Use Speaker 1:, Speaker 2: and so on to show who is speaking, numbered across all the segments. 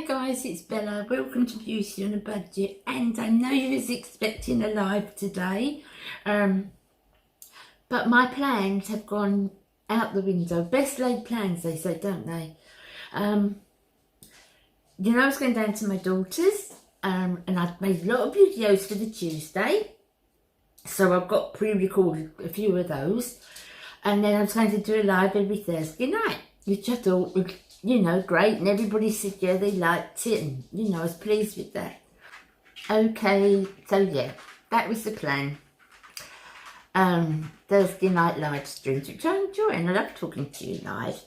Speaker 1: Hi guys, it's Bella. Welcome to Beauty on a Budget, and I know you was expecting a live today, but my plans have gone out the window. Best laid plans, they say, don't they? I was going down to my daughter's, and I've made a lot of videos for the Tuesday, so I've got pre-recorded a few of those, and then I was going to do a live every Thursday night, which I thought would, great, and everybody said yeah, they liked it, and I was pleased with that. Okay, so yeah, that was the plan. Thursday night live streams, which I enjoy, and I love talking to you live.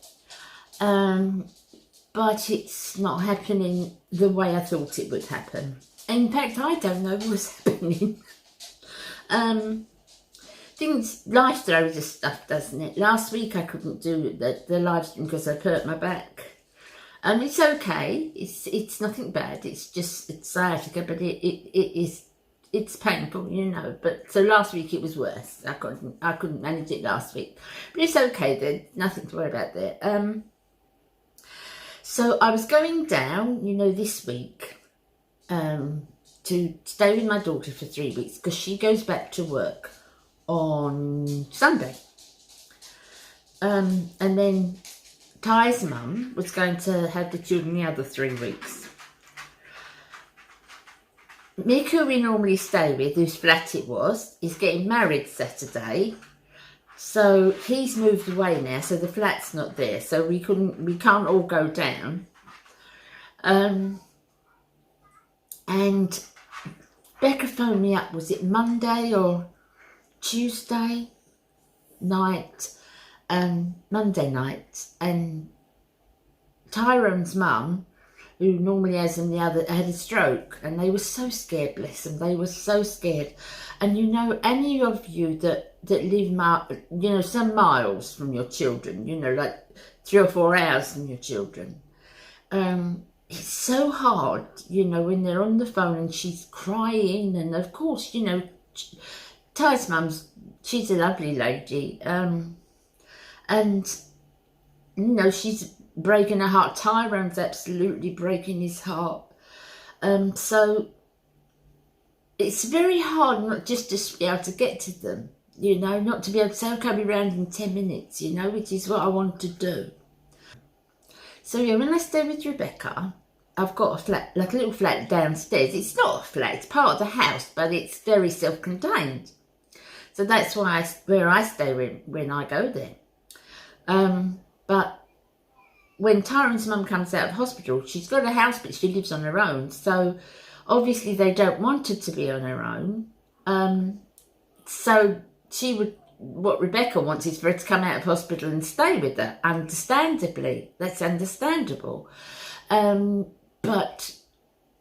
Speaker 1: But it's not happening the way I thought it would happen. In fact, I don't know what's happening. Life throws us stuff, doesn't it? Last week I couldn't do the live stream because I hurt my back. It's okay. It's nothing bad. It's just sciatica, but it's painful, But so last week it was worse. I couldn't manage it last week, but it's okay. There's nothing to worry about there. So I was going down, this week, to stay with my daughter for 3 weeks because she goes back to work on Sunday. And then Ty's mum was going to have the children the other 3 weeks. Mick, who we normally stay with, whose flat it was, is getting married Saturday. So he's moved away now, so the flat's not there. So we can't all go down. And Becca phoned me up, was it Monday or Tuesday night, Monday night, and Tyrone's mum, who normally has them had a stroke, and they were so scared, bless them, they were so scared. And any of you that live some miles from your children, like 3 or 4 hours from your children, it's so hard, when they're on the phone and she's crying, and of course, Ty's mum's, she's a lovely lady, and she's breaking her heart. Tyrone's absolutely breaking his heart. So it's very hard not just to be able to get to them, not to be able to say, okay, I'll be round in 10 minutes, which is what I want to do. So yeah, when I stay with Rebecca, I've got a flat, like a little flat downstairs. It's not a flat, it's part of the house, but it's very self-contained. So that's where I stay when I go there. But when Tyrone's mum comes out of hospital, she's got a house, but she lives on her own. So obviously they don't want her to be on her own. So what Rebecca wants is for her to come out of hospital and stay with her, understandably. That's understandable. But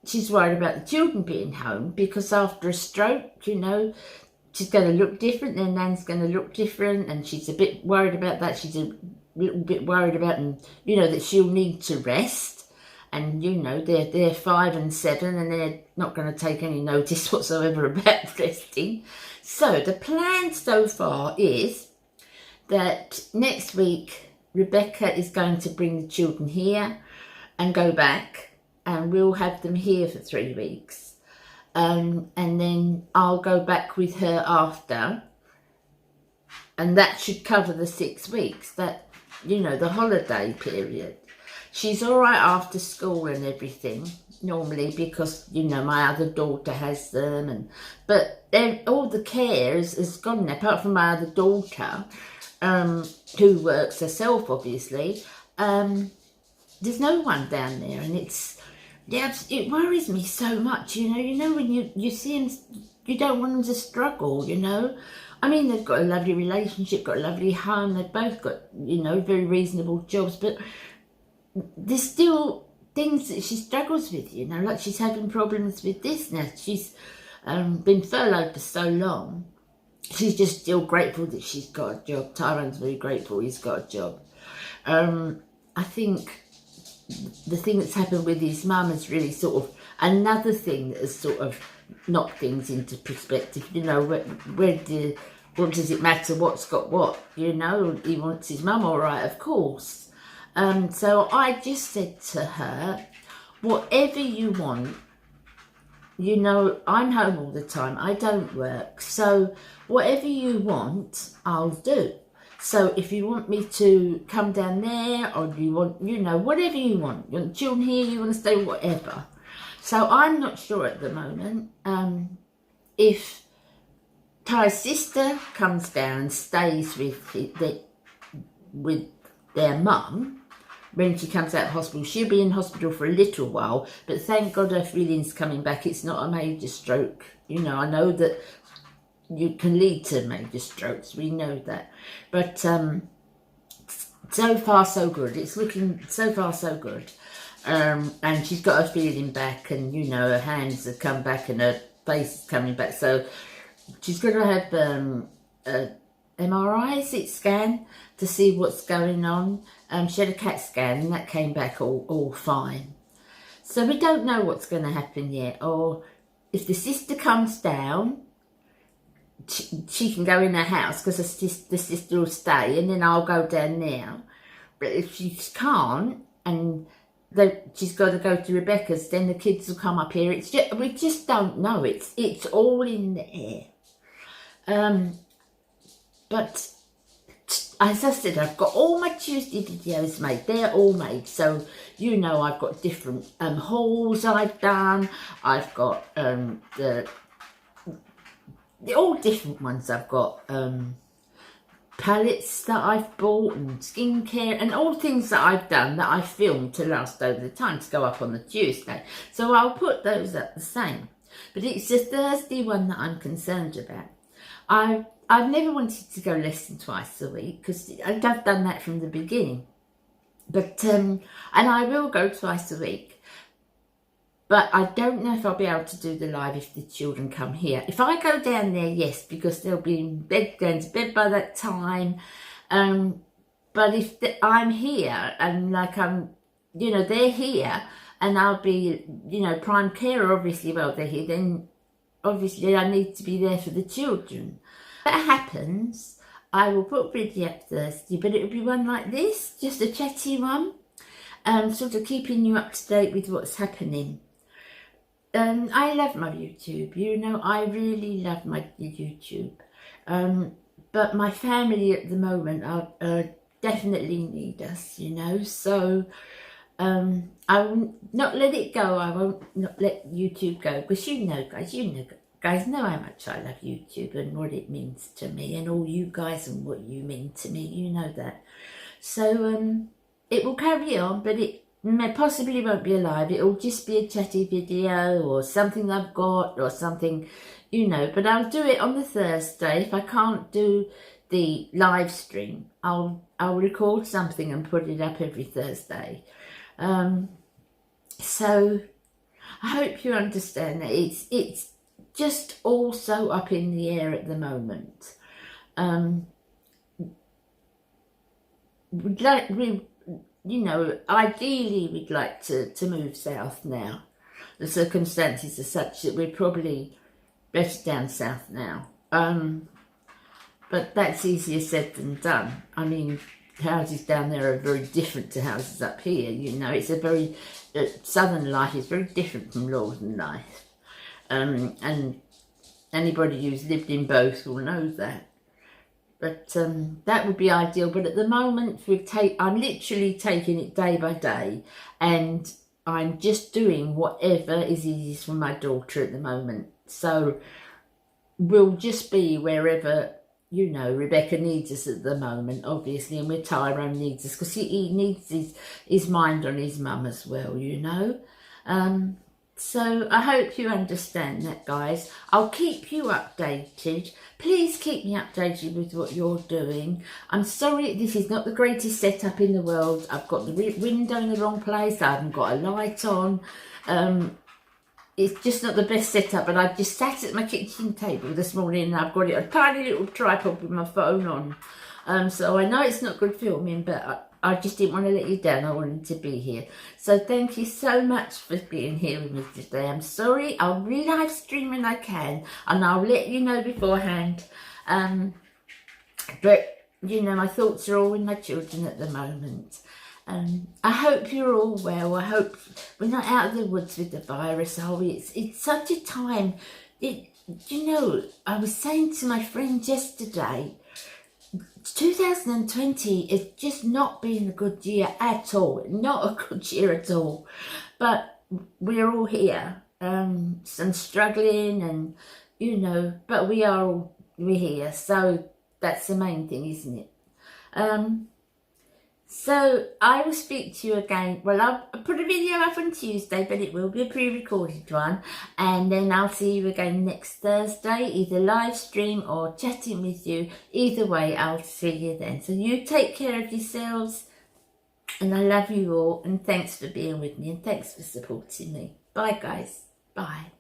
Speaker 1: she's worried about the children being home because after a stroke, she's going to look different, their nan's going to look different, and she's a bit worried about that. She's a little bit worried about, that she'll need to rest. And, they're 5 and 7, and they're not going to take any notice whatsoever about resting. So the plan so far is that next week, Rebecca is going to bring the children here and go back, and we'll have them here for 3 weeks. And then I'll go back with her after, and that should cover the 6 weeks, that, the holiday period. She's all right after school and everything, normally, because, my other daughter has them, but then all the care has gone there, apart from my other daughter, who works herself, obviously. There's no one down there, and it worries me so much, when you see them, you don't want them to struggle, I mean, they've got a lovely relationship, got a lovely home, they've both got, very reasonable jobs, but there's still things that she struggles with, like she's having problems with this now. She's been furloughed for so long. She's just still grateful that she's got a job. Tyrone's very grateful he's got a job. I think the thing that's happened with his mum is really sort of another thing that has sort of knocked things into perspective. What does it matter what's got what? He wants his mum all right, of course. So I just said to her, whatever you want, you know, I'm home all the time, I don't work, so whatever you want, I'll do. So if you want me to come down there, or you want, you know, whatever you want, you want children here, you want to stay, whatever. So I'm not sure at the moment. If Ty's sister comes down and stays with their mum, when she comes out of hospital, she'll be in hospital for a little while, but thank God her feeling's coming back. It's not a major stroke. You know, I know that you can lead to major strokes, we know that. But so far so good. It's looking so far so good. And she's got her feeling back, and you know, her hands have come back and her face is coming back. So she's going to have a MRI scan to see what's going on. She had a CAT scan and that came back all fine. So we don't know what's going to happen yet, or if the sister comes down, she can go in her house because the sister will stay, and then I'll go down there. But if she can't, and she's got to go to Rebecca's, then the kids will come up here. It's just, we just don't know. It's all in the air. But as I said, I've got all my Tuesday videos made. They're all made. So, you know, I've got different hauls I've done. I've got all different ones. I've got palettes that I've bought, and skincare, and all things that I've done that I filmed to last over the time to go up on the Tuesday. So I'll put those up the same. But it's the Thursday one that I'm concerned about. I've never wanted to go less than twice a week because I've done that from the beginning. But and I will go twice a week. But I don't know if I'll be able to do the live if the children come here. If I go down there, yes, because they'll be in bed, going to bed by that time. But if I'm here and like you know, they're here and I'll be, you know, prime carer, obviously, while they're here, then obviously I need to be there for the children. If that happens, I will put video up Thursday, but it'll be one like this, just a chatty one, sort of keeping you up to date with what's happening. I love my YouTube, you know, I really love my YouTube. But my family at the moment are definitely need us, you know, so I will not let it go. I won't not let YouTube go, because you know guys know how much I love YouTube and what it means to me, and all you guys and what you mean to me, you know that. So it will carry on, but it possibly won't be alive. It'll just be a chatty video or something I've got or something, you know, but I'll do it on the Thursday. If I can't do the live stream, I'll record something and put it up every Thursday. So I hope you understand that it's just all so up in the air at the moment. You know, ideally we'd like to move south now. The circumstances are such that we're probably better down south now. But that's easier said than done. I mean, houses down there are very different to houses up here. You know, it's a very, southern life is very different from northern life. And anybody who's lived in both will know that. But that would be ideal. But at the moment, I'm literally taking it day by day, and I'm just doing whatever is easiest for my daughter at the moment. So we'll just be wherever, you know, Rebecca needs us at the moment, obviously, and where Tyrone needs us, because he needs his mind on his mum as well, you know. So I hope you understand that, guys. I'll keep you updated. Please keep me updated with what you're doing. I'm sorry, this is not the greatest setup in the world. I've got the window in the wrong place. I haven't got a light on. It's just not the best setup, but I just sat at my kitchen table this morning and I've got it a tiny little tripod with my phone on. So I know it's not good filming, but I just didn't want to let you down. I wanted to be here. So thank you so much for being here with me today. I'm sorry. I'll live stream when I can, and I'll let you know beforehand. But, you know, my thoughts are all with my children at the moment. I hope you're all well. I hope we're not out of the woods with the virus, are we? It's such a time. You know, I was saying to my friend yesterday, 2020 is just not been a good year at all. Not a good year at all. But we're all here. Some struggling and, you know, but we're here. So that's the main thing, isn't it? So I will speak to you again. Well, I'll put a video up on Tuesday, but it will be a pre-recorded one. And then I'll see you again next Thursday, either live stream or chatting with you. Either way, I'll see you then. So you take care of yourselves. And I love you all. And thanks for being with me. And thanks for supporting me. Bye, guys. Bye.